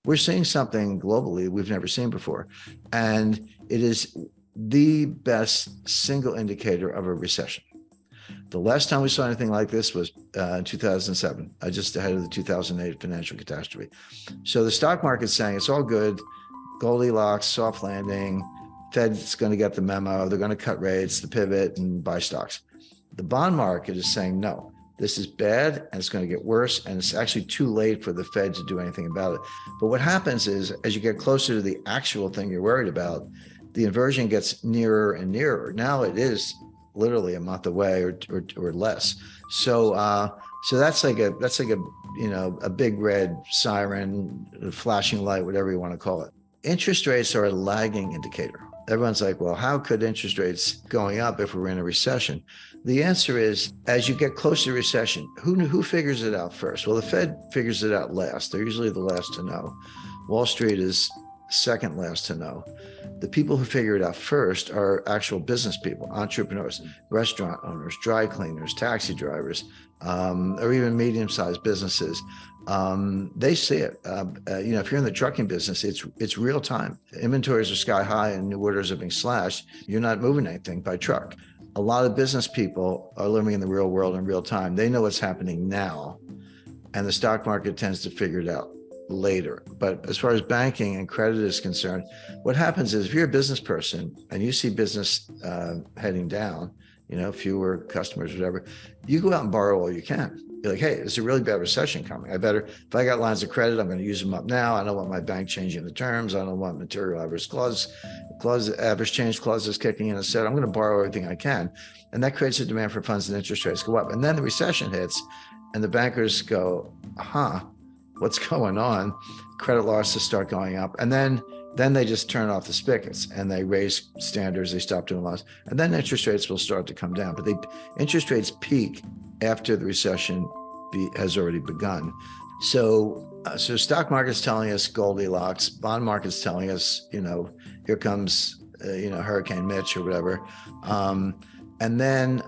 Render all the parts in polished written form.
We're seeing something globally we've never seen before. And it is the best single indicator of a recession. The last time we saw anything like this was in 2007, just ahead of the 2008 financial catastrophe. So the stock market's saying it's all good, Goldilocks, soft landing, Fed's going to get the memo, they're going to cut rates, the pivot, and buy stocks. The bond market is saying, no, this is bad and it's going to get worse, and it's actually too late for the Fed to do anything about it. But what happens is, as you get closer to the actual thing you're worried about, the inversion gets nearer and nearer. Now it is literally a month away or less. So that's like a a big red siren, flashing light, whatever you want to call it. Interest rates are a lagging indicator. Everyone's like, well, how could interest rates going up if we're in a recession? The answer is, as you get close to recession, who figures it out first? Well, the Fed figures it out last. They're usually the last to know. Wall Street is second last to know. The people who figure it out first are actual business people, entrepreneurs, restaurant owners, dry cleaners, taxi drivers, or even medium-sized businesses. They see it. If you're in the trucking business, it's real time. Inventories are sky high and new orders are being slashed. You're not moving anything by truck. A lot of business people are living in the real world in real time. They know what's happening now, and the stock market tends to figure it out later. But as far as banking and credit is concerned, what happens is, if you're a business person and you see business heading down, fewer customers, whatever, you go out and borrow all you can. You're like, hey, there's a really bad recession coming. If I got lines of credit, I'm going to use them up now. I don't want my bank changing the terms. I don't want material adverse average change clauses kicking in, etc. I'm going to borrow everything I can. And that creates a demand for funds, and interest rates go up. And then the recession hits and the bankers go, what's going on? Credit losses start going up. And then they just turn off the spigots and they raise standards. They stop doing loans. And then interest rates will start to come down. But interest rates peak after the recession has already begun. So stock market's telling us Goldilocks, bond market's telling us, here comes, Hurricane Mitch or whatever. And then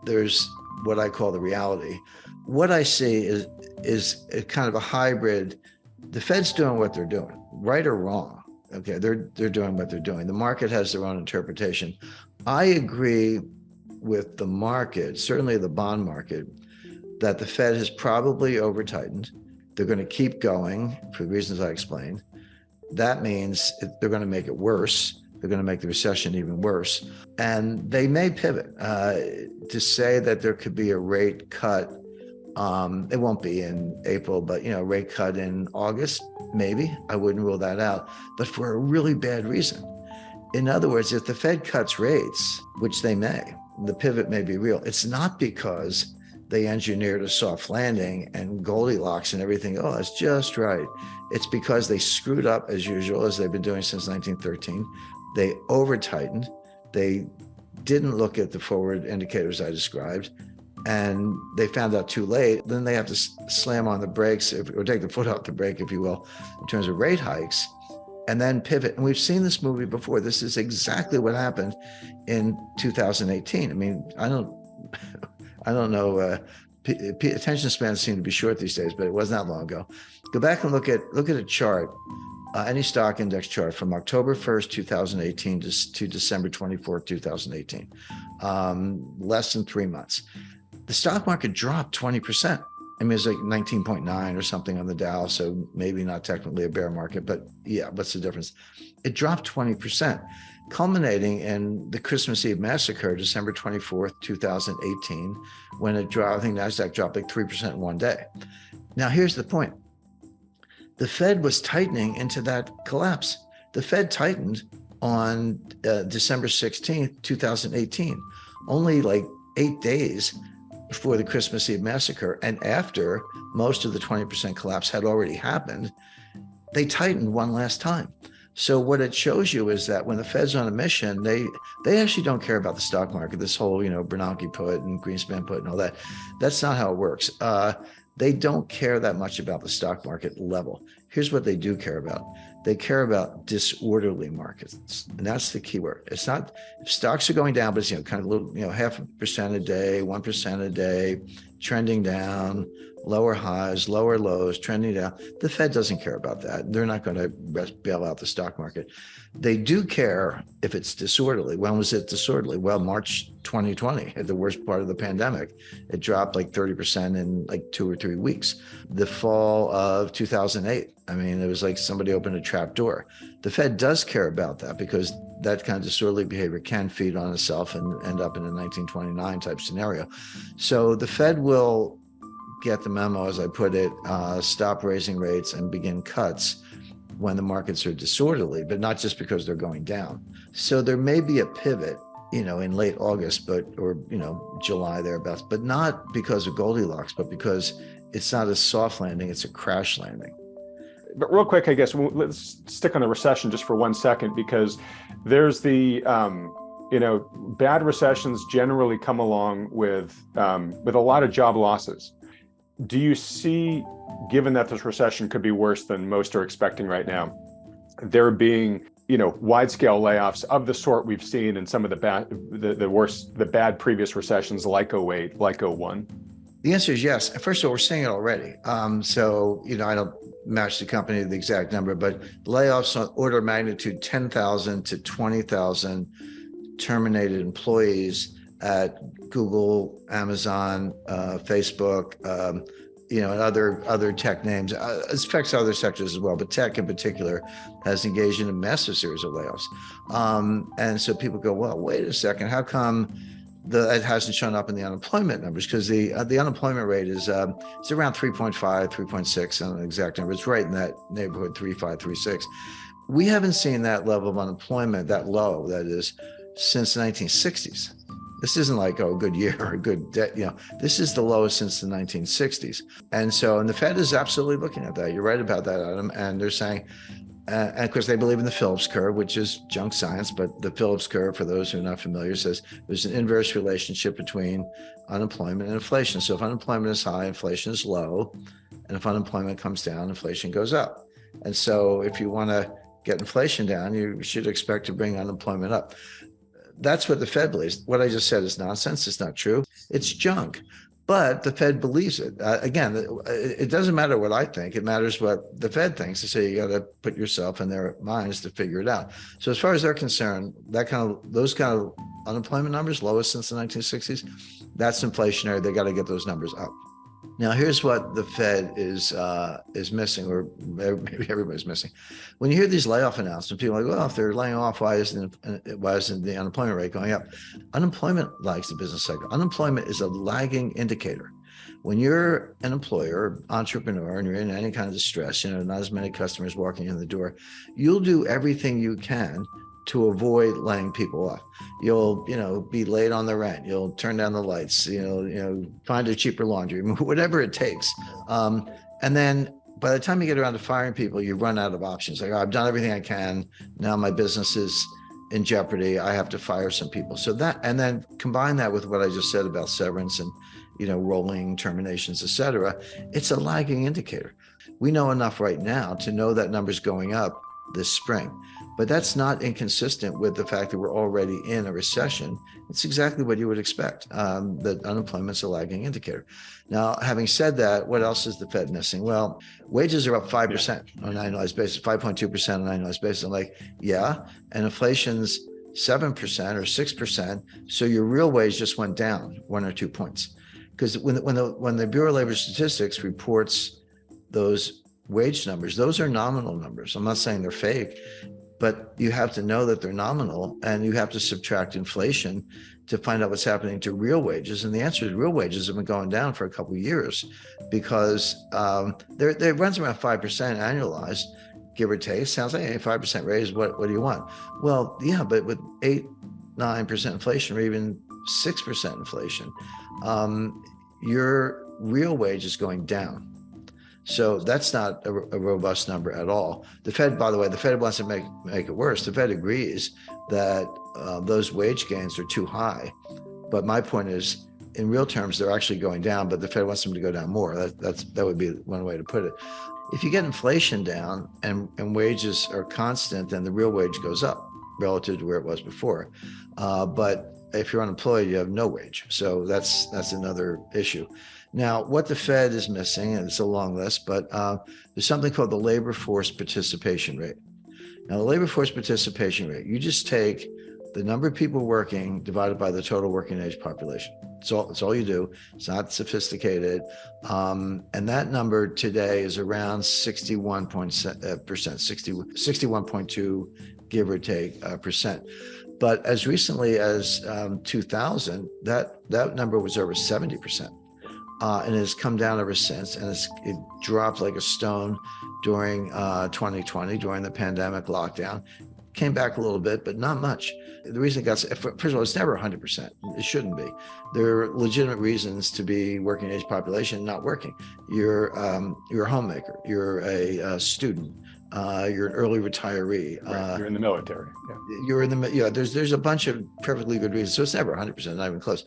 there's what I call the reality. What I see is a kind of a hybrid. The Fed's doing what they're doing, right or wrong. Okay, they're doing what they're doing. The market has their own interpretation. I agree with the market, certainly the bond market, that the Fed has probably over-tightened. They're going to keep going for the reasons I explained. That means they're going to make it worse. They're going to make the recession even worse. And they may pivot to say that there could be a rate cut. It won't be in April, but rate cut in August, maybe. I wouldn't rule that out, but for a really bad reason. In other words, if the Fed cuts rates, which they may, the pivot may be real. It's not because they engineered a soft landing and Goldilocks and everything. Oh, that's just right. It's because they screwed up as usual, as they've been doing since 1913. They over-tightened. They didn't look at the forward indicators I described, and they found out too late. Then they have to slam on the brakes or take the foot off the brake, if you will, in terms of rate hikes, and then pivot. And we've seen this movie before. This is exactly what happened in 2018. I mean, I don't know. Attention spans seem to be short these days, but it wasn't that long ago. Go back and look at a chart, any stock index chart from October 1st, 2018 to December 24th, 2018, less than 3 months. The stock market dropped 20%. I mean, it's like 19.9 or something on the Dow, so maybe not technically a bear market, but yeah, what's the difference? It dropped 20%, culminating in the Christmas Eve massacre, December 24th, 2018, when it dropped. I think NASDAQ dropped like 3% in one day. Now, here's the point. The Fed was tightening into that collapse. The Fed tightened on December 16th, 2018, only like 8 days before the Christmas Eve massacre, and after most of the 20% collapse had already happened. They tightened one last time. So what it shows you is that when the Fed's on a mission, they actually don't care about the stock market, this whole, Bernanke put and Greenspan put and all that. That's not how it works. They don't care that much about the stock market level. Here's what they do care about. They care about disorderly markets. And that's the key word. It's not, if stocks are going down, but it's, kind of little, 0.5% a day, 1% a day, trending down, lower highs, lower lows, trending down. The Fed doesn't care about that. They're not going to bail out the stock market. They do care if it's disorderly. When was it disorderly? Well, March 2020, at the worst part of the pandemic. It dropped like 30% in like 2 or 3 weeks. The fall of 2008, I mean, it was like somebody opened a trap door. The Fed does care about that because that kind of disorderly behavior can feed on itself and end up in a 1929 type scenario. So the Fed will get the memo, as I put it, stop raising rates and begin cuts when the markets are disorderly, but not just because they're going down. So there may be a pivot, in late August, or July thereabouts, but not because of Goldilocks, but because it's not a soft landing, it's a crash landing. But real quick, I guess, let's stick on the recession just for 1 second, because there's the, bad recessions generally come along with a lot of job losses. Do you see, given that this recession could be worse than most are expecting right now, there being, wide-scale layoffs of the sort we've seen in some of the bad previous recessions like 08, like 01? The answer is yes. First of all, we're seeing it already. I don't match the company to the exact number, but layoffs on order of magnitude 10,000 to 20,000 terminated employees at Google, Amazon, Facebook, and other tech names. It affects other sectors as well, but tech in particular has engaged in a massive series of layoffs. And so people go, well, wait a second, how come it hasn't shown up in the unemployment numbers? Because the unemployment rate is it's around 3.5, 3.6, I don't know the exact number. It's right in that neighborhood, 3.5, 3.6. We haven't seen that level of unemployment, that low, that is, since the 1960s. This isn't like, a good year or a good day. This is the lowest since the 1960s. And the Fed is absolutely looking at that. You're right about that, Adam. And they're saying, and of course, they believe in the Phillips curve, which is junk science. But the Phillips curve, for those who are not familiar, says there's an inverse relationship between unemployment and inflation. So if unemployment is high, inflation is low. And if unemployment comes down, inflation goes up. And so if you want to get inflation down, you should expect to bring unemployment up. That's what the Fed believes. What I just said is nonsense. It's not true. It's junk. But the Fed believes it. Again, it doesn't matter what I think. It matters what the Fed thinks. So you got to put yourself in their minds to figure it out. So as far as they're concerned, those kind of unemployment numbers, lowest since the 1960s, that's inflationary. They got to get those numbers up. Now, here's what the Fed is missing, or maybe everybody's missing. When you hear these layoff announcements, people are like, well, if they're laying off, why isn't the unemployment rate going up? Unemployment lags the business cycle. Unemployment is a lagging indicator. When you're an employer, entrepreneur, and you're in any kind of distress, not as many customers walking in the door, you'll do everything you can to avoid laying people off. You'll, be late on the rent. You'll turn down the lights. Find a cheaper laundry, whatever it takes. And then by the time you get around to firing people, you run out of options. Like, I've done everything I can. Now my business is in jeopardy. I have to fire some people. So that, and then combine that with what I just said about severance and, rolling terminations, et cetera. It's a lagging indicator. We know enough right now to know that number's going up this spring. But that's not inconsistent with the fact that we're already in a recession. It's exactly what you would expect, that unemployment's a lagging indicator. Now, having said that, what else is the Fed missing? Well, wages are up 5% on an annualized basis, 5.2% on an annualized basis. I'm like, yeah, and inflation's 7% or 6%. So your real wage just went down 1 or 2 points. Because when the Bureau of Labor Statistics reports those wage numbers, those are nominal numbers. I'm not saying they're fake, but you have to know that they're nominal, and you have to subtract inflation to find out what's happening to real wages. And the answer is real wages have been going down for a couple of years because they runs around 5% annualized, give or take. Sounds like a 5% raise. What do you want? Well, yeah, but with 8-9% inflation, or even 6% inflation, your real wage is going down. So that's not a robust number at all. The Fed, by the way, the Fed wants to make it worse. The Fed agrees that those wage gains are too high. But my point is, in real terms, they're actually going down, but the Fed wants them to go down more. That would be one way to put it. If you get inflation down and wages are constant, then the real wage goes up relative to where it was before. But if you're unemployed, you have no wage. So that's another issue. Now, what the Fed is missing, and it's a long list, but there's something called the labor force participation rate. Now, the labor force participation rate, you just take the number of people working divided by the total working age population. It's all you do. It's not sophisticated. And that number today is around 61%, 61.2, give or take percent. But as recently as 2000, that number was over 70%. And has come down ever since, and it dropped like a stone during 2020, during the pandemic lockdown. Came back a little bit, but not much. The reason it got, first of all, it's never 100%. It shouldn't be. There are legitimate reasons to be working age population not working. You're a homemaker. You're a student. You're an early retiree. Right. You're in the military. Yeah. You're in the, yeah, there's a bunch of perfectly good reasons. So it's never 100%, not even close.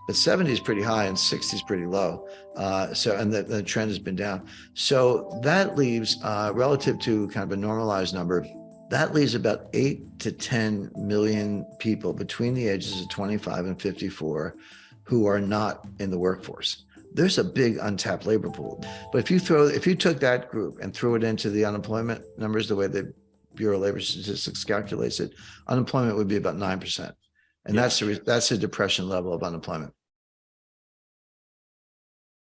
But 70 is pretty high and 60 is pretty low. And the trend has been down. So that leaves, relative to kind of a normalized number, that leaves about 8 to 10 million people between the ages of 25 and 54 who are not in the workforce. There's a big untapped labor pool. But if you took that group and threw it into the unemployment numbers, the way the Bureau of Labor Statistics calculates it, unemployment would be about 9%. And that's a depression level of unemployment.